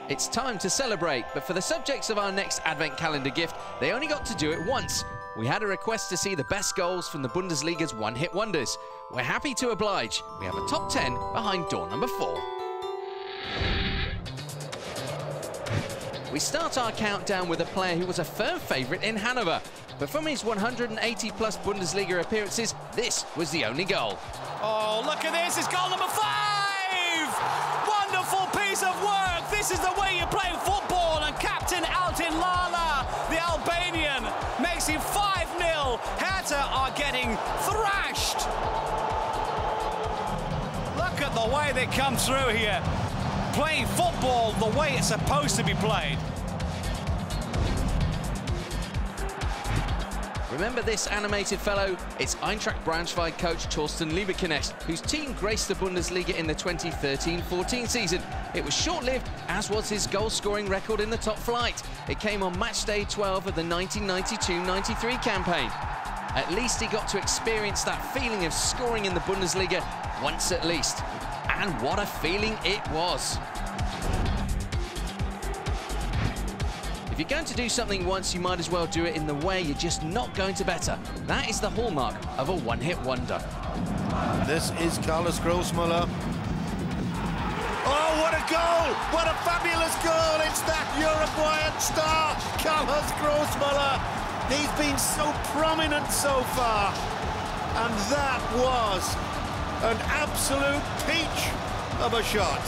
It's time to celebrate, but for the subjects of our next Advent Calendar gift, they only got to do it once. We had a request to see the best goals from the Bundesliga's one-hit wonders. We're happy to oblige. We have a top 10 behind door number 4. We start our countdown with a player who was a firm favourite in Hanover. But from his 180-plus Bundesliga appearances, this was the only goal. Oh, look at this, it's goal number 5! Wonderful piece of work! This is the way you play football, and Captain Altin Lala, the Albanian, makes it 5-0. Hertha are getting thrashed. Look at the way they come through here. Playing football the way it's supposed to be played. Remember this animated fellow? It's Eintracht Braunschweig coach Thorsten Lieberknecht, whose team graced the Bundesliga in the 2013-14 season. It was short-lived, as was his goal-scoring record in the top flight. It came on match day 12 of the 1992-93 campaign. At least he got to experience that feeling of scoring in the Bundesliga once at least. And what a feeling it was. If you're going to do something once, you might as well do it in the way you're just not going to better. That is the hallmark of a one-hit wonder. This is Carlos Grossmuller. Oh, what a goal! What a fabulous goal! It's that Uruguayan star, Carlos Grossmuller. He's been so prominent so far. And that was an absolute peach of a shot.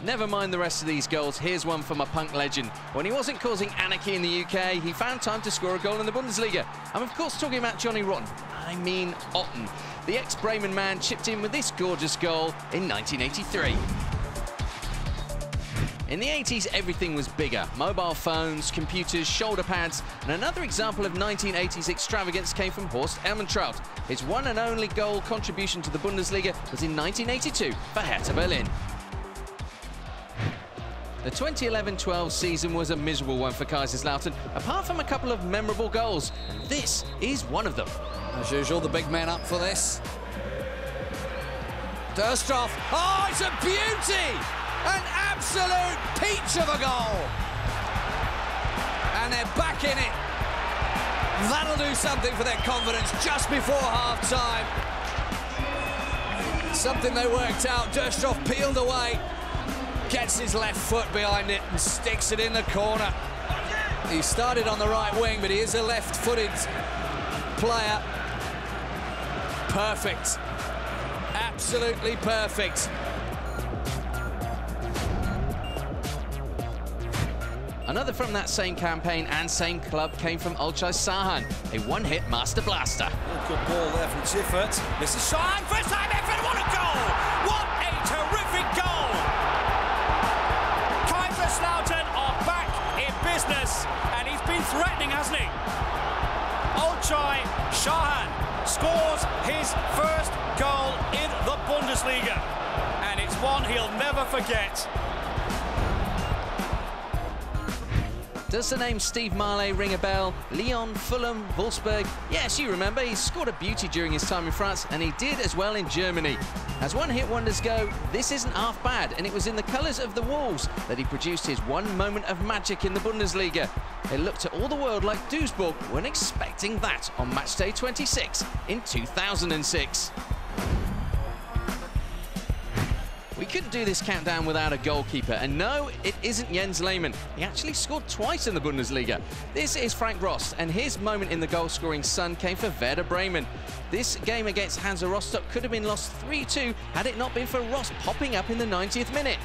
Never mind the rest of these goals, here's one from a punk legend. When he wasn't causing anarchy in the UK, he found time to score a goal in the Bundesliga. I'm of course talking about Johnny Rotten, I mean Otten. The ex-Bremen man chipped in with this gorgeous goal in 1983. In the 80s, everything was bigger. Mobile phones, computers, shoulder pads, and another example of 1980s extravagance came from Horst Elmentraut. His one and only goal contribution to the Bundesliga was in 1982 for Hertha Berlin. The 2011-12 season was a miserable one for Kaiserslautern, apart from a couple of memorable goals. This is one of them. As usual, the big man up for this. Durstroff. Oh, it's a beauty! An absolute peach of a goal! And they're back in it. That'll do something for their confidence just before half-time. Something they worked out. Durstroff peeled away. Gets his left foot behind it and sticks it in the corner. He started on the right wing, but he is a left-footed player. Perfect. Absolutely perfect. Another from that same campaign and same club came from Olcay Sahan, a one-hit master blaster. Good ball there from Tiffert. This is Sahan, first time ever, what a goal! What a terrific goal! Kaiserslautern are back in business, and he's been threatening, hasn't he? Olcay Sahan scores his first goal in the Bundesliga, and it's one he'll never forget. Does the name Steve Marley ring a bell? Lyon, Fulham, Wolfsburg? Yes, you remember, he scored a beauty during his time in France, and he did as well in Germany. As one-hit wonders go, this isn't half bad, and it was in the colours of the Wolves that he produced his one moment of magic in the Bundesliga. It looked to all the world like Duisburg weren't expecting that on matchday 26 in 2006. We couldn't do this countdown without a goalkeeper, and no, it isn't Jens Lehmann. He actually scored twice in the Bundesliga. This is Frank Rost, and his moment in the goal-scoring sun came for Werder Bremen. This game against Hansa Rostock could have been lost 3-2 had it not been for Rost popping up in the 90th minute.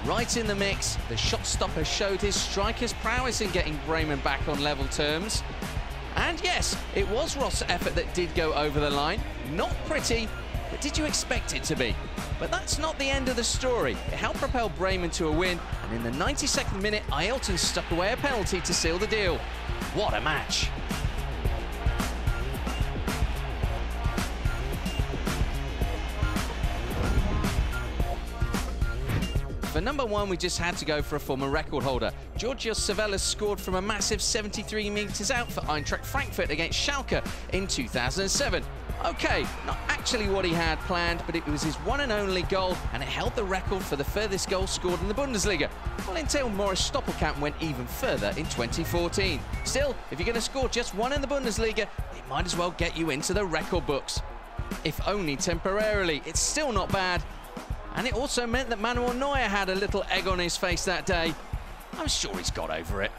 Right in the mix, the shot stopper showed his striker's prowess in getting Bremen back on level terms. And yes, it was Rost's effort that did go over the line. Not pretty, but did you expect it to be? But that's not the end of the story. It helped propel Bremen to a win, and in the 92nd minute, Ailton stuck away a penalty to seal the deal. What a match! For number 1, we just had to go for a former record holder. Georgios Savelas scored from a massive 73 metres out for Eintracht Frankfurt against Schalke in 2007. OK, not actually what he had planned, but it was his one and only goal, and it held the record for the furthest goal scored in the Bundesliga, while until Morris Stoppelkamp went even further in 2014. Still, if you're going to score just one in the Bundesliga, it might as well get you into the record books. If only temporarily, it's still not bad. And it also meant that Manuel Neuer had a little egg on his face that day. I'm sure he's got over it.